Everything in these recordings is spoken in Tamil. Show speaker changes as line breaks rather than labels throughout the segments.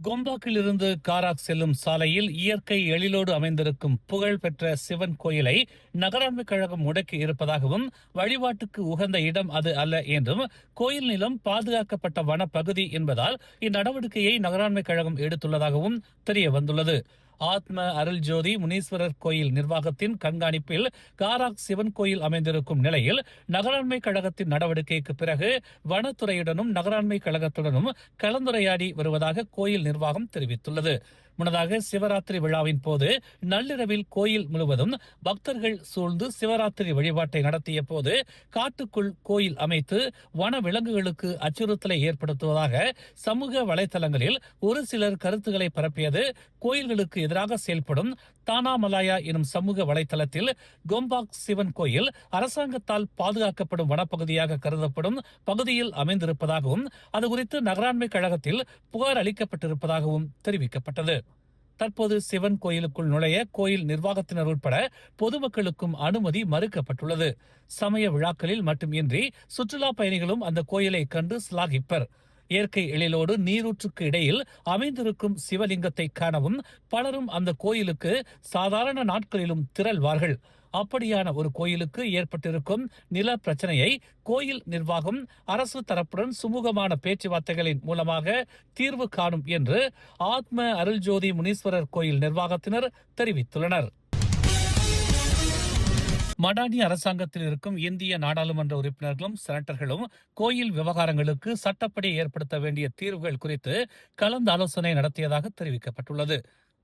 கோம்பாக்கிலிருந்து காராக் செல்லும் சாலையில் இயற்கை எழிலோடு அமைந்திருக்கும் புகழ்பெற்ற சிவன் கோயிலை நகராண்மை கழகம் முடக்கி இருப்பதாகவும், வழிபாட்டுக்கு உகந்த இடம் அது அல்ல என்றும், கோயில் நிலம் பாதுகாக்கப்பட்ட வனப்பகுதி என்பதால் இந்நடவடிக்கையை நகராண்மை கழகம் எடுத்துள்ளதாகவும் தெரிய வந்துள்ளது. ஆத்ம அருள் ஜோதி முனீஸ்வரர் கோயில் நிர்வாகத்தின் கண்காணிப்பில் காராக் சிவன் கோயில் அமைந்திருக்கும் நிலையில் நகராண்மை கழகத்தின் நடவடிக்கைக்கு பிறகு வனத்துறையுடனும் நகராண்மை கழகத்துடனும் கலந்துரையாடி வருவதாக கோயில் நிர்வாகம் தெரிவித்துள்ளது. முன்னதாக சிவராத்திரி விழாவின் போது நள்ளிரவில் கோயில் முழுவதும் பக்தர்கள் சூழ்ந்து சிவராத்திரி வழிபாட்டை நடத்திய போது காட்டுக்குள் கோயில் அமைத்து வன விலங்குகளுக்கு அச்சுறுத்தலை ஏற்படுத்துவதாக சமூக வலைதளங்களில் ஒரு சிலர் கருத்துக்களை பரப்பியது கோயில்களுக்கு எதிராக செயல்படும் தானாமலாயா எனும் சமூக வலைதளத்தில் கோம்பாக் சிவன் கோயில் அரசாங்கத்தால் பாதுகாக்கப்படும் வனப்பகுதியாக கருதப்படும் பகுதியில் அமைந்திருப்பதாகவும், அது குறித்து நகராண்மை கழகத்தில் புகார் அளிக்கப்பட்டிருப்பதாகவும் தெரிவிக்கப்பட்டது. தற்போது சிவன் கோயிலுக்குள் நுழைய கோயில் நிர்வாகத்தினர் உட்பட பொதுமக்களுக்கும் அனுமதி மறுக்கப்பட்டுள்ளது. சமய விழாக்களில் மட்டுமின்றி சுற்றுலா பயணிகளும் அந்த கோயிலை கண்டு சிலாகிப்பர். இயற்கை எழிலோடு நீரூற்றுக்கு இடையில் அமைந்திருக்கும் சிவலிங்கத்தை காணவும் பலரும் அந்த கோயிலுக்கு சாதாரண நாட்களிலும் திரள்வார்கள். அப்படியான ஒரு கோயிலுக்கு ஏற்பட்டிருக்கும் நில பிரச்சனையை கோயில் நிர்வாகம் அரசு தரப்புடன் சுமூகமான பேச்சுவார்த்தைகளின் மூலமாக தீர்வு காணும் என்று ஆத்ம அருள் ஜோதி முனீஸ்வரர் கோயில் நிர்வாகத்தினர் தெரிவித்துள்ளனர். மடானி அரசாங்கத்தில் இருக்கும் இந்திய நாடாளுமன்ற உறுப்பினர்களும் செனட்டர்களும் கோயில் விவகாரங்களுக்கு சட்டப்படி ஏற்படுத்த வேண்டிய தீர்வுகள் குறித்து கலந்து ஆலோசனை நடத்தியதாக தெரிவிக்கப்பட்டுள்ளது.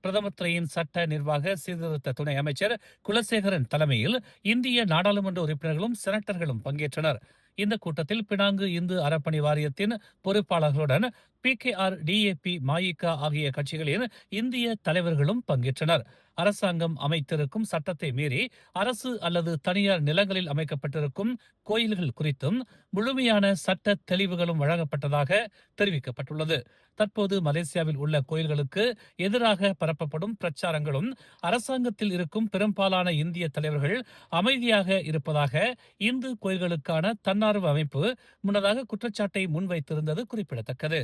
பிரதமர் துறையின் சட்ட நிர்வாக சீர்திருத்த துணை அமைச்சர் குலசேகரன் தலைமையில் இந்திய நாடாளுமன்ற உறுப்பினர்களும் செனட்டர்களும் பங்கேற்றனர். இந்த கூட்டத்தில் பினாங்கு இந்து அறப்பணி வாரியத்தின் பொறுப்பாளர்களுடன் PKR, DAP, மஇக ஆகிய கட்சிகளின் இந்திய தலைவர்களும் பங்கேற்றனர். அரசாங்கம் அமைத்திருக்கும் சட்டத்தை மீறி அரசு அல்லது தனியார் நிலங்களில் அமைக்கப்பட்டிருக்கும் கோயில்கள் குறித்தும் முழுமையான சட்ட தெளிவுகளும் வழங்கப்பட்டதாக தெரிவிக்கப்பட்டுள்ளது. தற்போது மலேசியாவில் உள்ள கோயில்களுக்கு எதிராக பரப்பப்படும் பிரச்சாரங்களும் அரசாங்கத்தில் இருக்கும் பெரும்பாலான இந்திய தலைவர்கள் அமைதியாக இருப்பதாக இந்து கோயில்களுக்கான தன்னார்வ அமைப்பு முன்னதாக குற்றச்சாட்டை முன்வைத்திருந்தது குறிப்பிடத்தக்கது.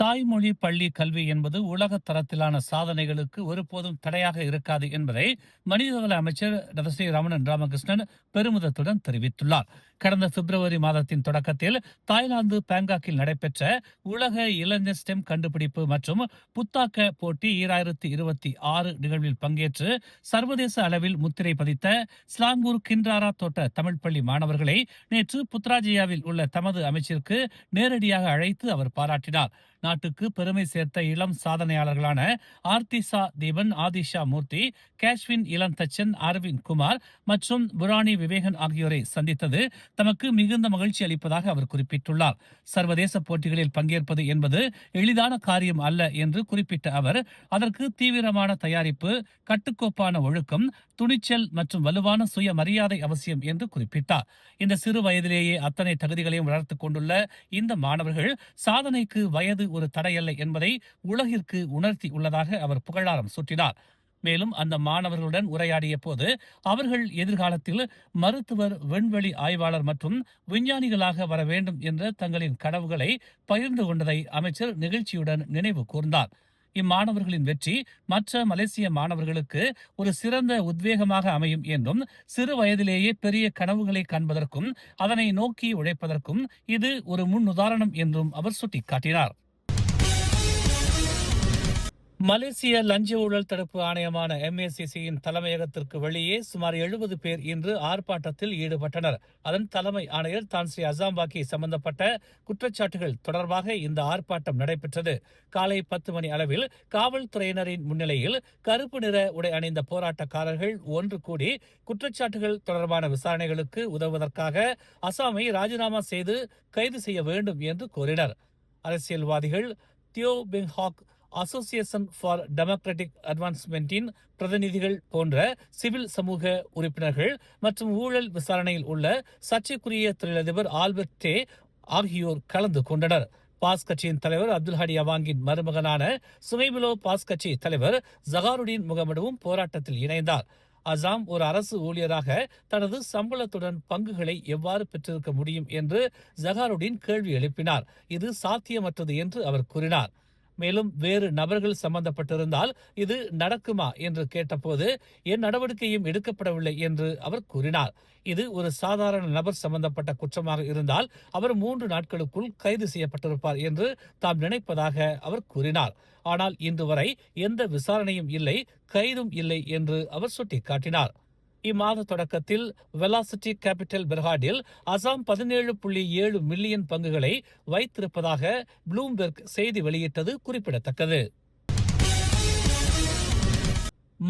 தாய்மொழி பள்ளி கல்வி என்பது உலக தரத்திலான சாதனைகளுக்கு ஒருபோதும் தடையாக இருக்காது என்பதை மனிதவள அமைச்சர் ஸ்ரீ ரமணன் ராமகிருஷ்ணன் பெருமிதத்துடன் தெரிவித்துள்ளார். கடந்த பிப்ரவரி மாதத்தின் தொடக்கத்தில் தாய்லாந்து பேங்காக்கில் நடைபெற்ற உலக இளைஞர் ஸ்டெம் கண்டுபிடிப்பு மற்றும் புத்தாக்க போட்டி 2026 நிகழ்வில் பங்கேற்று சர்வதேச அளவில் முத்திரை பதித்த ஸ்லாங்கூர் கின்றாரா தோட்ட தமிழ் பள்ளி மாணவர்களை நேற்று புத்ராஜியாவில் உள்ள தமது அமைச்சிற்கு நேரடியாக அழைத்து அவர் பாராட்டினார். நாட்டுக்கு பெருமை சேர்த்த இளம் சாதனையாளர்களான ஆர்த்திசா தீபன், ஆதிஷா மூர்த்தி, கேஷ்வின் இளந்தச்சன், அரவிந்த் குமார் மற்றும் புராணி விவேகன் ஆகியோரை சந்தித்தது தமக்கு மிகுந்த மகிழ்ச்சி அளிப்பதாக அவர் குறிப்பிட்டுள்ளார். சர்வதேச போட்டிகளில் பங்கேற்பது என்பது எளிதான காரியம் அல்ல என்று குறிப்பிட்ட அவர், அதற்கு தீவிரமான தயாரிப்பு, கட்டுக்கோப்பான ஒழுக்கம், துணிச்சல் மற்றும் வலுவான சுய மரியாதை அவசியம் என்று குறிப்பிட்டார். இந்த சிறு வயதிலேயே அத்தனை தகுதிகளையும் வளர்த்துக் கொண்டுள்ள இந்த மாணவர்கள் சாதனைக்கு வயது ஒரு தடையல்ல என்பதை உலகிற்கு உணர்த்தி உள்ளதாக அவர் புகழாரம் சூட்டினார். மேலும் அந்த மாணவர்களுடன் உரையாடிய போது அவர்கள் எதிர்காலத்தில் மருத்துவர், விண்வெளி ஆய்வாளர் மற்றும் விஞ்ஞானிகளாக வர வேண்டும் என்ற தங்களின் கனவுகளை பகிர்ந்து கொண்டதை அமைச்சர் நிகழ்ச்சியுடன் நினைவு கூர்ந்தார். இம்மாணவர்களின் வெற்றி மற்ற மலேசிய மாணவர்களுக்கு ஒரு சிறந்த உத்வேகமாக அமையும் என்றும், சிறு வயதிலேயே பெரிய கனவுகளை காண்பதற்கும் அதனை நோக்கி உழைப்பதற்கும் இது ஒரு முன்னுதாரணம் என்றும் அவர் சுட்டிக்காட்டினார். மலேசிய லஞ்ச ஊழல் தடுப்பு ஆணையமான MACCயின் தலைமையகத்திற்கு வெளியே சுமார் 70 பேர் இன்று ஆர்ப்பாட்டத்தில் ஈடுபட்டனர். அதன் தலைமை ஆணையர் ஸ்ரீ அசாம்பாக்கி சம்பந்தப்பட்ட குற்றச்சாட்டுகள் தொடர்பாக இந்த ஆர்ப்பாட்டம் நடைபெற்றது. காலை 10 மணி அளவில் காவல்துறையினரின் முன்னிலையில் கருப்பு நிற உடை அணிந்த போராட்டக்காரர்கள் ஒன்று கூடி குற்றச்சாட்டுகள் தொடர்பான விசாரணைகளுக்கு உதவுவதற்காக அசாமை ராஜினாமா செய்து கைது செய்ய வேண்டும் என்று கோரினர். அரசியல்வாதிகள், Teo Peng Hock, association for democratic அட்வான்ஸ்மெண்டின் பிரதிநிதிகள் போன்ற சிவில் சமூக உறுப்பினர்கள் மற்றும் ஊழல் விசாரணையில் உள்ள சர்ச்சைக்குரிய தொழிலதிபர் ஆல்பர்ட் டே ஆகியோர் கலந்து கொண்டனர். பாஸ் கட்சியின் தலைவர் அப்துல் ஹடி அவாங்கின் மருமகனான சுமைபிலோ பாஸ் கட்சி தலைவர் ஜகாருடீன் முகமதுவும் போராட்டத்தில் இணைந்தார். அசாம் ஒரு அரசு ஊழியராக தனது சம்பளத்துடன் பங்குகளை எவ்வாறு பெற்றிருக்க முடியும் என்று ஜஹாருடீன் கேள்வி எழுப்பினார். இது சாத்தியமற்றது என்று அவர் கூறினார். மேலும் வேறு நபர்கள் சம்பந்தப்பட்டிருந்தால் இது நடக்குமா என்று கேட்டபோது என் நடவடிக்கையும் எடுக்கப்படவில்லை என்று அவர் கூறினார். இது ஒரு சாதாரண நபர் சம்பந்தப்பட்ட குற்றமாக இருந்தால் அவர் 3 நாட்களுக்குள் கைது செய்யப்பட்டிருப்பார் என்று தாம் நினைப்பதாக அவர் கூறினார். ஆனால் இன்று வரை எந்த விசாரணையும் இல்லை, கைதும் இல்லை என்று அவர் சுட்டிக்காட்டினார். இம்மாத தொடக்கத்தில் வெலாசிட்டி கேபிட்டல் பெர்ஹாடில் அசாம் 17.7 மில்லியன் பங்குகளை வைத்திருப்பதாக ப்ளூம்பெர்க் செய்தி வெளியிட்டது குறிப்பிடத்தக்கது.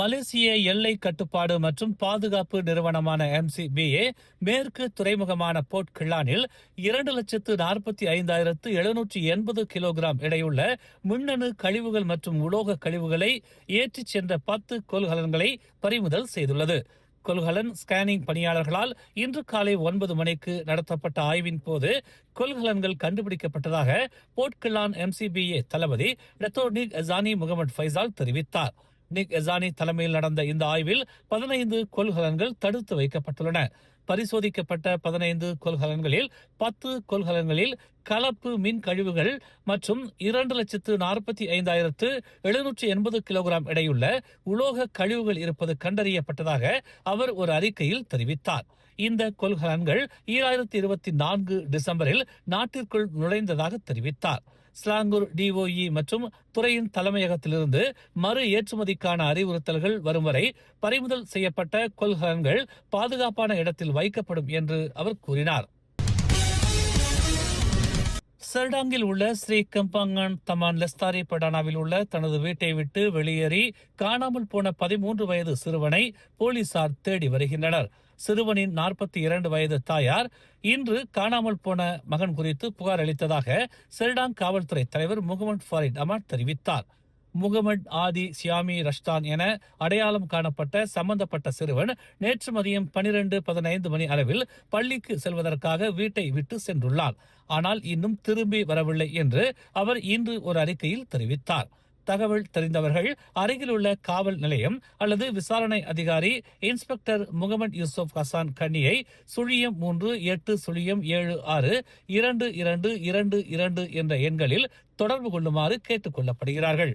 மலேசிய எல்லை கட்டுப்பாடு மற்றும் பாதுகாப்பு நிறுவனமான MCBA மேற்கு துறைமுகமான போர்ட் கிளானில் 2,45,780 கிலோகிராம் எடையுள்ள மின்னணு கழிவுகள் மற்றும் உலோக கழிவுகளை ஏற்றிச் சென்ற 10 கொள்கலன்களை பறிமுதல் செய்துள்ளது. கொள்கலன் ஸ்கேனிங் பணியாளர்களால் இன்று காலை 9 மணிக்கு நடத்தப்பட்ட ஆய்வின் போது கொள்கலன்கள் கண்டுபிடிக்கப்பட்டதாக போர்ட் கிளான் MCBA தளபதி டத்தோர் நிக் எசானி முகமது ஃபைசால் தெரிவித்தார். நிக் எசானி தலைமையில் நடந்த இந்த ஆய்வில் 15 கொள்கலன்கள் தடுத்து வைக்கப்பட்டுள்ளன. பரிசோதிக்கப்பட்ட 15 கொள்கலன்களில் 10 கொள்கலன்களில் கலப்பு மின் கழிவுகள் மற்றும் 2,45,780 கிலோகிராம் எடையுள்ள உலோக கழிவுகள் இருப்பது கண்டறியப்பட்டதாக அவர் ஒரு அறிக்கையில் தெரிவித்தார். இந்த கொள்கலன்கள் 2024 டிசம்பரில் நாட்டிற்குள் நுழைந்ததாக தெரிவித்தார். ஸ்லாங்கூர் DOE மற்றும் துறையின் தலைமையகத்திலிருந்து மறு ஏற்றுமதிக்கான அறிவுறுத்தல்கள் வரும் வரை பறிமுதல் செய்யப்பட்ட கொள்கலன்கள் பாதுகாப்பான இடத்தில் வைக்கப்படும் என்று அவர் கூறினார். செர்டாங்கில் உள்ள ஸ்ரீ கம்பாங்கன் தமான் லெஸ்தாரி படானாவில் உள்ள தனது வீட்டை விட்டு வெளியேறி காணாமல் போன 13 வயது சிறுவனை போலீசார் தேடி வருகின்றனர். சிறுவனின் 42 வயது தாயார் இன்று காணாமல் போன மகன் குறித்து புகார் அளித்ததாக செர்டாங் காவல்துறை தலைவர் முகமது ஃபாரிட் அமாட் தெரிவித்தார். முகமது ஆதி சியாமி ரஷ்தான் என அடையாளம் காணப்பட்ட சம்பந்தப்பட்ட சிறுவன் நேற்று மதியம் 12:15 மணி அளவில் பள்ளிக்கு செல்வதற்காக வீட்டை விட்டு சென்றுள்ளார். ஆனால் இன்னும் திரும்பி வரவில்லை என்று அவர் இன்று ஒரு அறிக்கையில் தெரிவித்தார். தகவல் தெரிந்தவர்கள் அருகில் உள்ள காவல் நிலையம் அல்லது விசாரணை அதிகாரி இன்ஸ்பெக்டர் முகமது யூசுப் ஹசான் கன்னியை 0338762222 என்ற எண்களில் தொடர்பு கொள்ளுமாறு கேட்டுக் கொள்ளப்படுகிறார்கள்.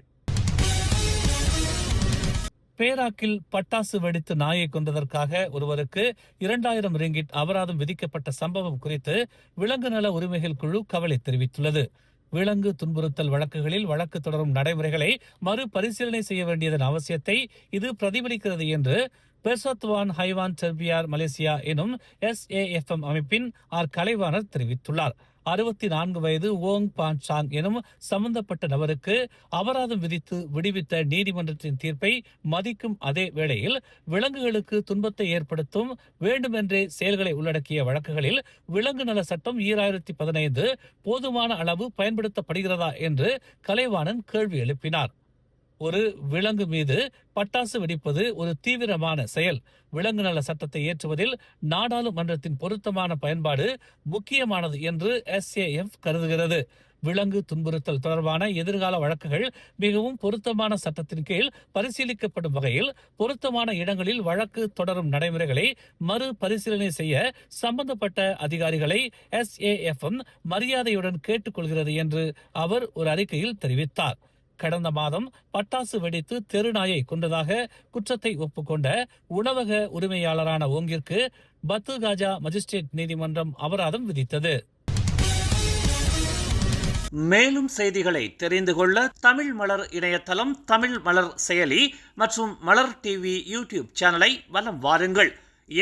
பேராக்கில் பட்டாசு வெடித்து நாயை கொண்டதற்காக ஒருவருக்கு 2000 ரிங்கிட் அபராதம் விதிக்கப்பட்ட சம்பவம் குறித்து விலங்கு நல உரிமைகள் குழு கவலை தெரிவித்துள்ளது. விலங்கு துன்புறுத்தல் வழக்குகளில் வழக்கு தொடரும் நடைமுறைகளை மறுபரிசீலனை செய்ய வேண்டியதன் அவசியத்தை இது பிரதிபலிக்கிறது என்று பெர்சத்வான் ஹைவான் டர்பியார் மலேசியா எனும் SAFM அமைப்பின் கலைவாணர் தெரிவித்துள்ளார். 64 வயது ஓங் பான் சாங் எனும் சம்பந்தப்பட்ட நபருக்கு அபராதம் விதித்து விடுவித்த நீதிமன்றத்தின் தீர்ப்பை மதிக்கும் அதே வேளையில் விலங்குகளுக்கு துன்பத்தை ஏற்படுத்தும் வேண்டுமென்றே செயல்களை உள்ளடக்கிய வழக்குகளில் விலங்கு நல சட்டம் 2015 போதுமான அளவு பயன்படுத்தப்படுகிறதா என்று கலைவாணன் கேள்வி எழுப்பினார். ஒரு விலங்கு மீது பட்டாசு வெடிப்பது ஒரு தீவிரமான செயல். விலங்கு நல சட்டத்தை ஏற்றுவதில் நாடாளுமன்றத்தின் பொருத்தமான பயன்பாடு முக்கியமானது என்று SAF கருதுகிறது. விலங்கு துன்புறுத்தல் தொடர்பான எதிர்கால வழக்குகள் மிகவும் பொருத்தமான சட்டத்தின் கீழ் பரிசீலிக்கப்படும் வகையில் பொருத்தமான இடங்களில் வழக்கு தொடரும் நடைமுறைகளை மறுபரிசீலனை செய்ய சம்பந்தப்பட்ட அதிகாரிகளை SAFM மரியாதையுடன் கேட்டுக்கொள்கிறது என்று அவர் ஒரு அறிக்கையில் தெரிவித்தார். கடந்த மாதம் பட்டாசு வெடித்து தெருநாயை கொண்டதாக குற்றத்தை ஒப்புக்கொண்ட உணவக உரிமையாளரான ஓங்கிற்கு பத்துகாஜா மஜிஸ்ட்ரேட் நீதிமன்றம் அபராதம் விதித்தது. மேலும் செய்திகளை தெரிந்து கொள்ள தமிழ் மலர் இணையதளம், தமிழ் மலர் செயலி மற்றும் மலர் டிவி யூடியூப் சேனலை வலம் வாருங்கள்.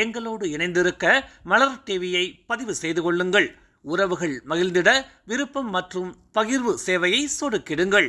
எங்களோடு இணைந்திருக்க மலர் டிவியை பதிவு செய்து கொள்ளுங்கள். உறவுகள் மகிழ்ந்திட விருப்பம் மற்றும் பகிர்வு சேவையை சொடுக்கிடுங்கள்.